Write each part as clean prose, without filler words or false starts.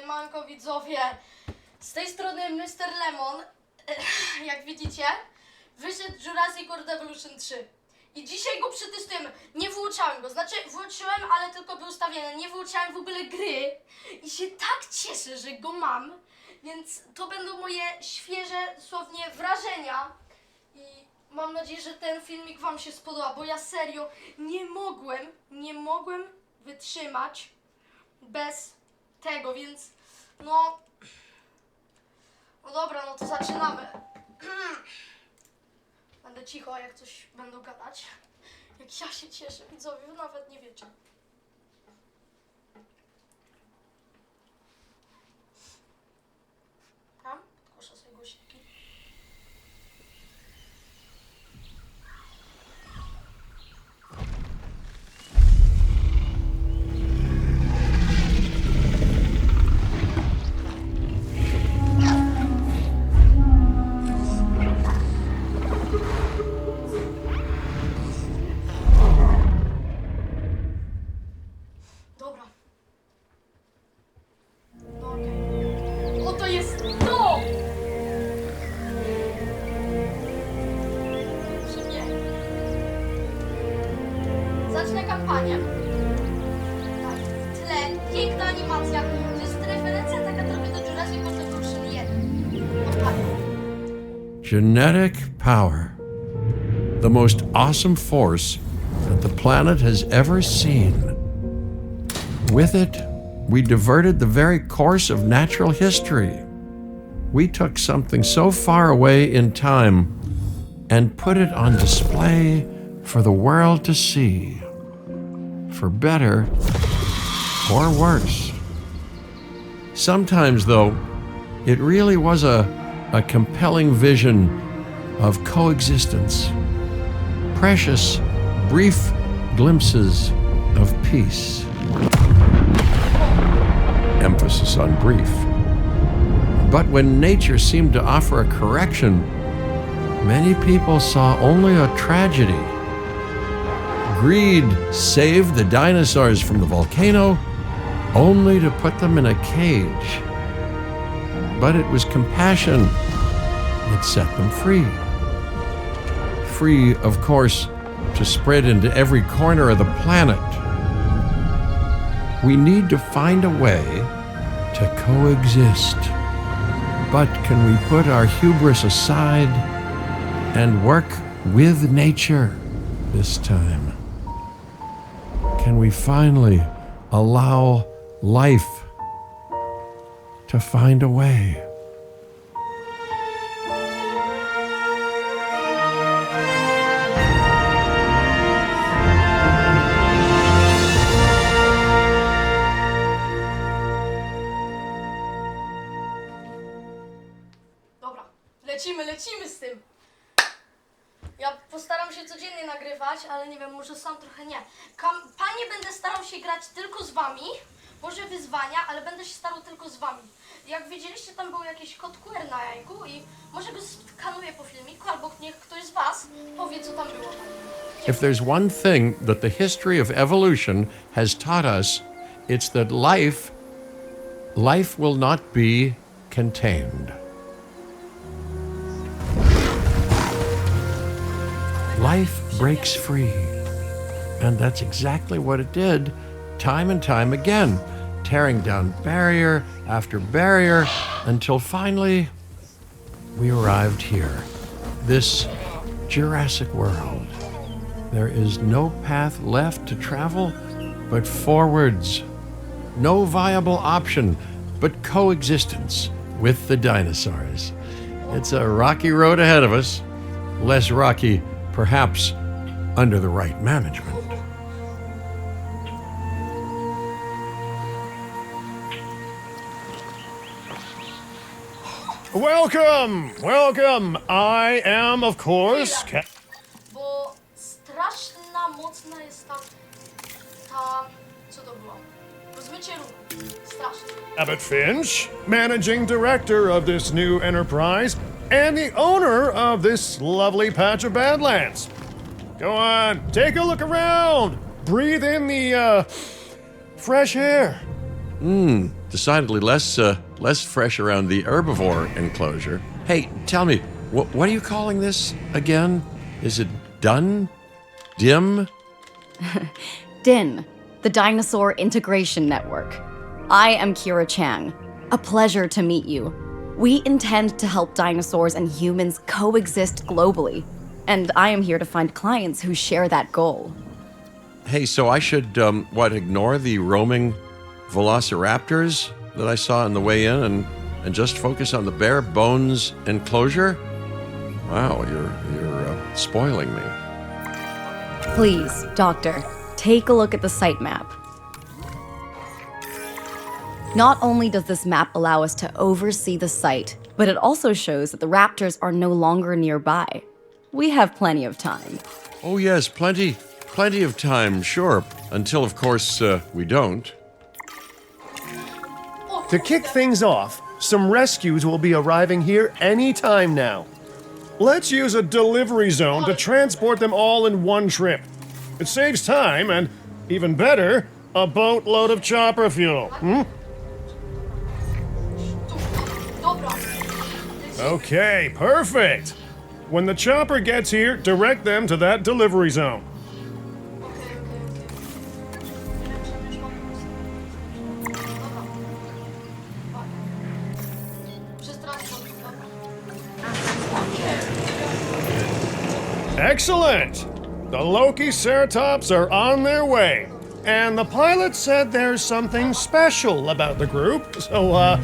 Siemanko widzowie, z tej strony Mr. Lemon. Jak widzicie, wyszedł Jurassic World Evolution 3 i dzisiaj go przetestujemy. Nie wyłączałem go, znaczy włączyłem, ale tylko był ustawiony. Nie wyłączałem w ogóle gry i się tak cieszę, że go mam. Więc to będą moje świeże słownie wrażenia i mam nadzieję, że ten filmik wam się spodoba, bo ja serio nie mogłem wytrzymać bez tego, więc no dobra, no to zaczynamy. Będę cicho, jak coś będą gadać. Jak ja się cieszę, widzowie, wy nawet nie wiecie. Tam, podkoszę sobie głośniki. Dobra. No okej. Oto jest to! Czy nie? Zacznę kampanię. Tak, w tle piękna animacja. To jest referencja taka trochę do Jurassic World Evolution 1. Odpalam. Genetic power. The most awesome force that the planet has ever seen. With it, we diverted the very course of natural history. We took something so far away in time and put it on display for the world to see. For better or worse. Sometimes, though, it really was a compelling vision of coexistence. Precious, brief glimpses of peace. Emphasis on brief. But when nature seemed to offer a correction, many people saw only a tragedy. Greed saved the dinosaurs from the volcano, only to put them in a cage. But it was compassion that set them free. Free, of course, to spread into every corner of the planet. We need to find a way to coexist. But can we put our hubris aside and work with nature this time? Can we finally allow life to find a way? Dobra, lecimy z tym. Ja postaram się codziennie nagrywać, ale nie wiem, może sam trochę nie. Kampanię będę starał się grać tylko z wami. Może wyzwania, ale będę się starał tylko z wami. Jak widzieliście, tam był jakiś kod QR na jajku i może go skanuję po filmiku, albo niech ktoś z was powie, co tam było. If there's one thing that the history of evolution has taught us, it's that life will not be contained. Life breaks free. And that's exactly what it did, time and time again, tearing down barrier after barrier until finally we arrived here, this Jurassic world. There is no path left to travel but forwards. No viable option but coexistence with the dinosaurs. It's a rocky road ahead of us, less rocky perhaps under the right management. Welcome. I am, of course, Bo straszna, mocna jest ta... Co to było? Rozmycie ruchu. Straszne. Abbott Finch, managing director of this new enterprise and the owner of this lovely patch of Badlands. Go on, take a look around. Breathe in the, fresh air. Decidedly less fresh around the herbivore enclosure. Hey, tell me, what are you calling this again? Is it done? Dim? DIN, the Dinosaur Integration Network. I am Kira Chang. A pleasure to meet you. We intend to help dinosaurs and humans coexist globally, and I am here to find clients who share that goal. Hey, so I should, ignore the roaming velociraptors that I saw on the way in and just focus on the bare bones enclosure? Wow, you're spoiling me. Please, Doctor, take a look at the site map. Not only does this map allow us to oversee the site, but it also shows that the raptors are no longer nearby. We have plenty of time. Oh yes, plenty of time, sure. Until, of course, we don't. To kick things off, some rescues will be arriving here any time now. Let's use a delivery zone to transport them all in one trip. It saves time and, even better, a boatload of chopper fuel. Dobra. Okay, perfect. When the chopper gets here, direct them to that delivery zone. Excellent! The Loki-Ceratops are on their way. And the pilot said there's something special about the group, so,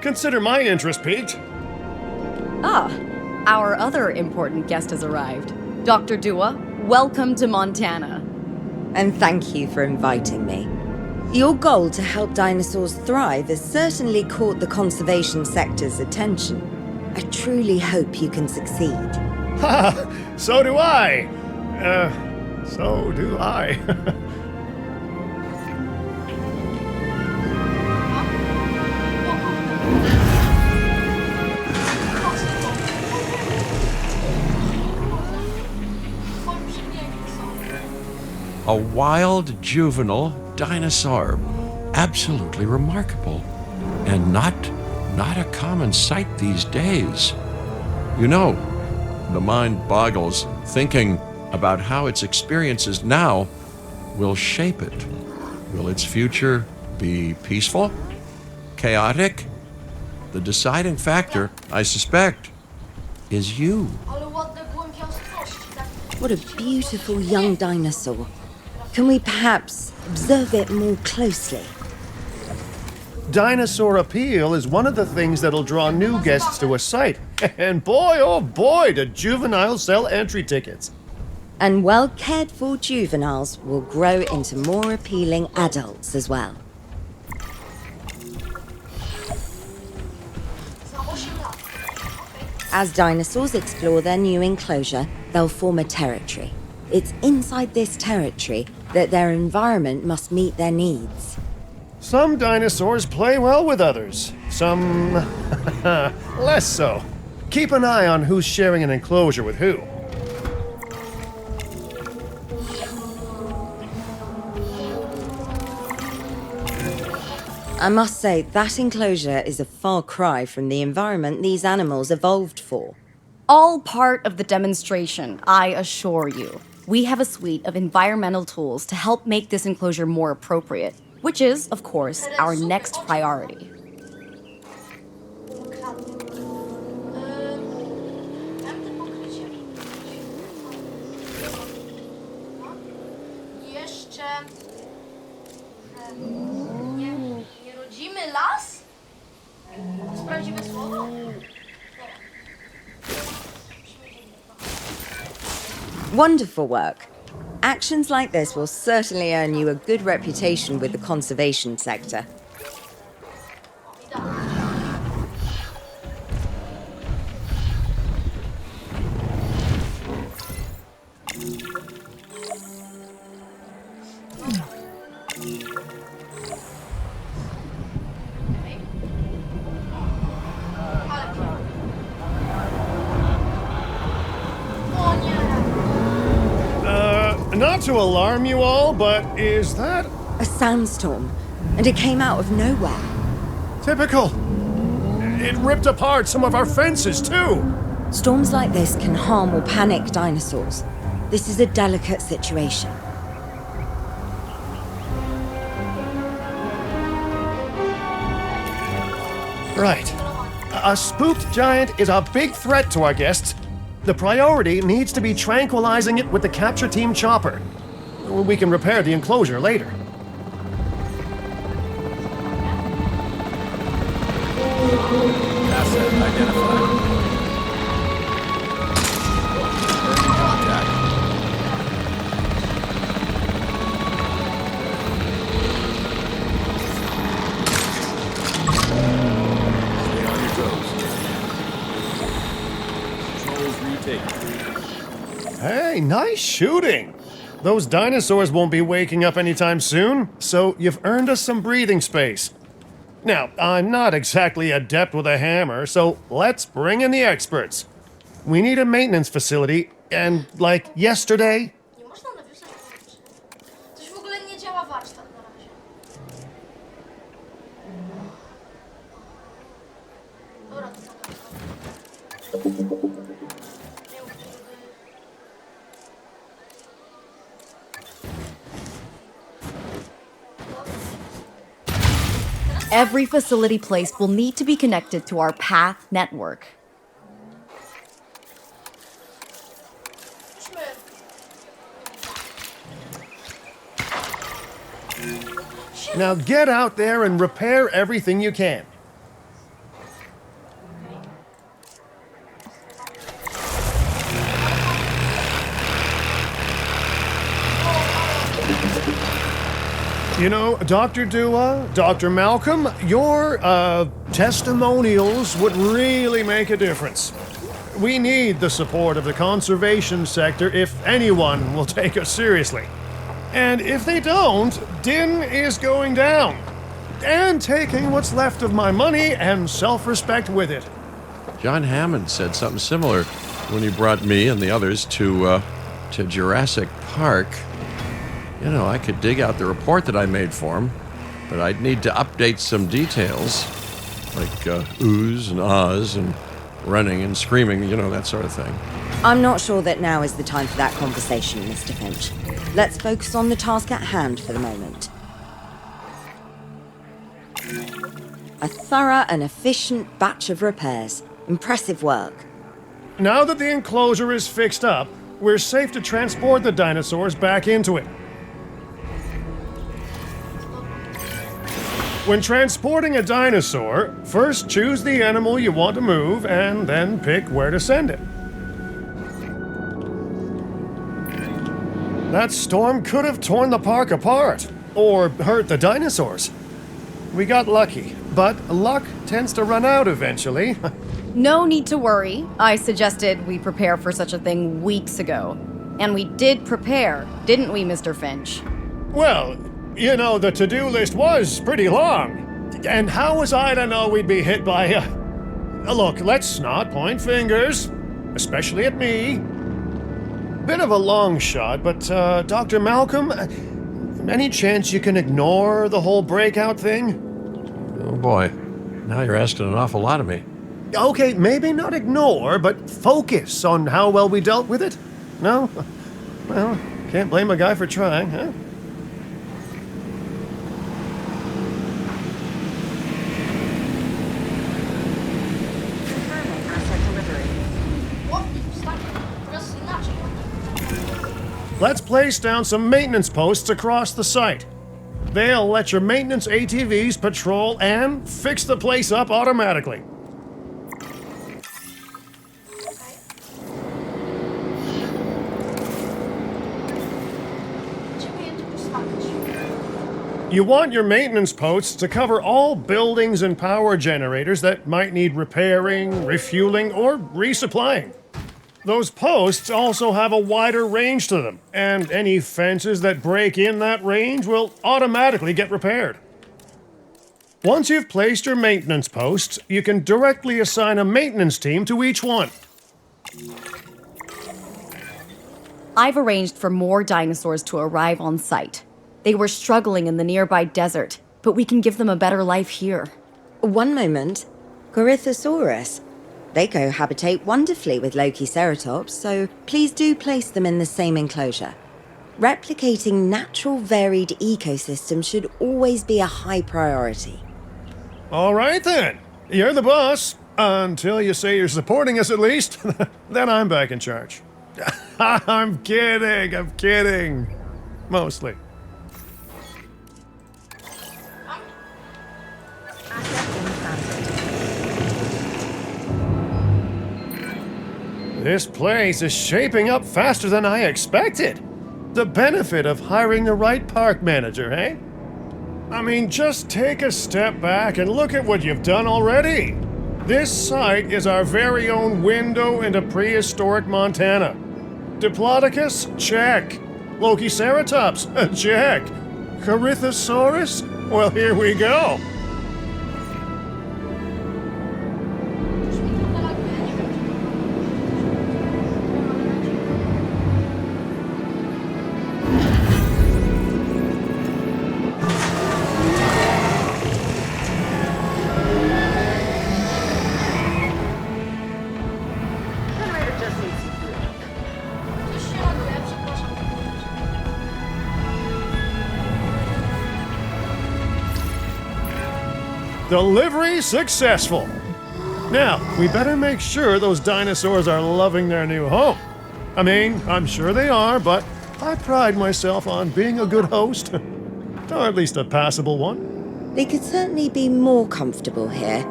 consider my interest piqued. Ah, our other important guest has arrived. Dr. Dua, welcome to Montana. And thank you for inviting me. Your goal to help dinosaurs thrive has certainly caught the conservation sector's attention. I truly hope you can succeed. Ha! So do I! So do I. A wild juvenile dinosaur. Absolutely remarkable. And not a common sight these days. You know, the mind boggles thinking about how its experiences now will shape it. Will its future be peaceful? Chaotic? The deciding factor, I suspect, is you. Ale ładne głębiastości, tak? What a beautiful young dinosaur. Can we perhaps observe it more closely? Dinosaur appeal is one of the things that'll draw new guests to a site. And boy, oh boy, do juveniles sell entry tickets. And well cared for juveniles will grow into more appealing adults as well. Za 8 lat. As dinosaurs explore their new enclosure, they'll form a territory. It's inside this territory that their environment must meet their needs. Some dinosaurs play well with others, some less so. Keep an eye on who's sharing an enclosure with who. I must say, that enclosure is a far cry from the environment these animals evolved for. All part of the demonstration, I assure you. We have a suite of environmental tools to help make this enclosure more appropriate, which is, of course, our next priority. Jeszcze... Nie rodzimy las? To jest prawdziwe słowo? Wonderful work. Actions like this will certainly earn you a good reputation with the conservation sector. O nie! Not to alarm you all, but is that... A sandstorm. and it came out of nowhere. Typical. It ripped apart some of our fences, too. Storms like this can harm or panic dinosaurs. This is a delicate situation. Right. A spooked giant is a big threat to our guests. The priority needs to be tranquilizing it with the capture team chopper. We can repair the enclosure later. Asset identified. Early contact. Stay on your toes. Controls retaken. Hey, nice shooting. Those dinosaurs won't be waking up anytime soon, so you've earned us some breathing space. Now, I'm not exactly adept with a hammer, so let's bring in the experts. We need a maintenance facility, and like yesterday, Nie można nawiązać warsztatu. Coś w ogóle nie działa warsztat na razie. Dobra, to co? Nie wiem, Every facility placed will need to be connected to our path network. now get out there and repair everything you can. You know, Dr. Dua, Dr. Malcolm, your, testimonials would really make a difference. We need the support of the conservation sector if anyone will take us seriously. And if they don't, Din is going down. And taking what's left of my money and self-respect with it. John Hammond said something similar when he brought me and the others to Jurassic Park. You know, I could dig out the report that I made for him, but I'd need to update some details, like oohs and ahs and running and screaming, you know, that sort of thing. I'm not sure that now is the time for that conversation, Mr. Finch. Let's focus on the task at hand for the moment. A thorough and efficient batch of repairs. Impressive work. Now that the enclosure is fixed up, we're safe to transport the dinosaurs back into it. When transporting a dinosaur, first choose the animal you want to move and then pick where to send it. That storm could have torn the park apart or hurt the dinosaurs. We got lucky, but luck tends to run out eventually. No need to worry. I suggested we prepare for such a thing weeks ago. And we did prepare, didn't we, Mr. Finch? Well, you know, the to-do list was pretty long. And how was I to know we'd be hit by look, let's not point fingers, especially at me. Bit of a long shot, but, Dr. Malcolm, any chance you can ignore the whole breakout thing? Oh boy, now you're asking an awful lot of me. Okay, maybe not ignore, but focus on how well we dealt with it? No? Well, can't blame a guy for trying, huh? What? Stop. Teraz inaczej. Let's place down some maintenance posts across the site. They'll let your maintenance ATVs patrol and fix the place up automatically. Gdzie by je tu postawić? You want your maintenance posts to cover all buildings and power generators that might need repairing, refueling, or resupplying. Those posts also have a wider range to them, and any fences that break in that range will automatically get repaired. Once you've placed your maintenance posts, you can directly assign a maintenance team to each one. I've arranged for more dinosaurs to arrive on site. They were struggling in the nearby desert, but we can give them a better life here. One moment. Corythosaurus. They cohabitate wonderfully with Lokiceratops, so please do place them in the same enclosure. Replicating natural varied ecosystems should always be a high priority. All right then. You're the boss. Until you say you're supporting us at least. Then I'm back in charge. I'm kidding. Mostly. This place is shaping up faster than I expected. The benefit of hiring the right park manager, eh? I mean, just take a step back and look at what you've done already. This site is our very own window into prehistoric Montana. Diplodocus? Check. Lokiceratops? Check. Corythosaurus? Well, here we go. Delivery successful. Now, we better make sure those dinosaurs are loving their new home. I mean, I'm sure they are, but I pride myself on being a good host. Or at least a passable one. They could certainly be more comfortable here.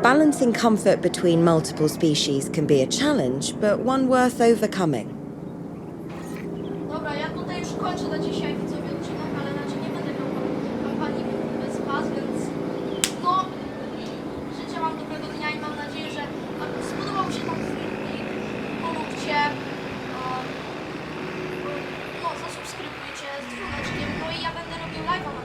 Balancing comfort between multiple species can be a challenge, but one worth overcoming. Dobra, ja tutaj już kończę na dzisiaj widzowie odcinek, ale raczej nie będę miał kampanii bez was, więc no, życzę wam dobrego dnia i mam nadzieję, że spodobał się wam filmik, polubcie, no, zasubskrybujcie z dzwoneczkiem, no i ja będę robił live'a na